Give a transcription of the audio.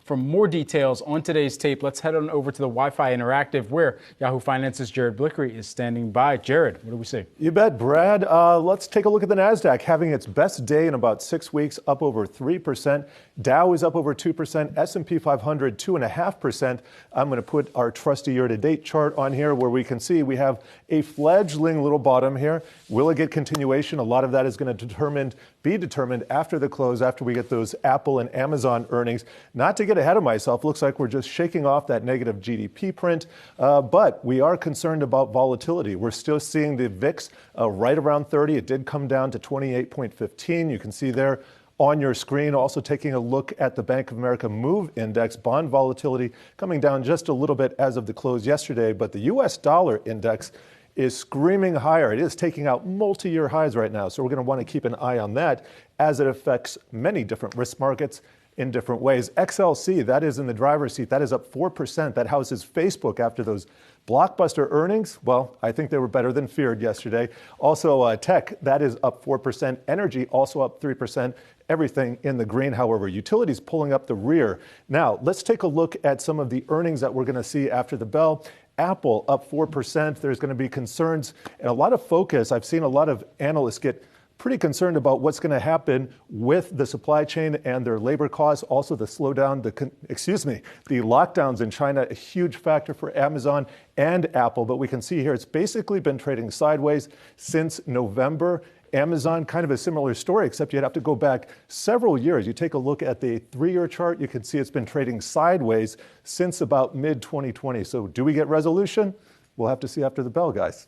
For more details on today's tape, let's head on over to the Wi-Fi Interactive, where Yahoo Finance's Jared Blickery is standing by. Jared, what do we see? You bet, Brad. Let's take a look at the NASDAQ, having its best day in about 6 weeks, up over 3%. Dow is up over 2%. S&P 500, 2.5%. I'm going to put our trusty year-to-date chart on here where we can see we have a fledgling little bottom here. Will it get continuation? A lot of that is going to be determined after the close, after we get those Apple and Amazon earnings. Not to get ahead of myself, looks like we're just shaking off that negative GDP print, but we are concerned about volatility. We're still seeing the VIX right around 30. It did come down to 28.15. You can see there on your screen. Also taking a look at the Bank of America Move Index, bond volatility coming down just a little bit as of the close yesterday, but the U.S. dollar index is screaming higher. It is taking out multi-year highs right now, so we're going to want to keep an eye on that as it affects many different risk markets in different ways. XLC, that is in the driver's seat, that is up 4%. That houses Facebook after those blockbuster earnings. Well, I think they were better than feared yesterday. Also, tech, that is up 4%. Energy also up 3%. Everything in the green, however. Utilities pulling up the rear. Now, let's take a look at some of the earnings that we're going to see after the bell. Apple up 4%. There's going to be concerns and a lot of focus. I've seen a lot of analysts get pretty concerned about what's going to happen with the supply chain and their labor costs. Also, the slowdown, the lockdowns in China, a huge factor for Amazon and Apple. But we can see here it's basically been trading sideways since November. Amazon, kind of a similar story, except you'd have to go back several years. You take a look at the 3-year chart, you can see it's been trading sideways since about mid-2020. So do we get resolution? We'll have to see after the bell, guys.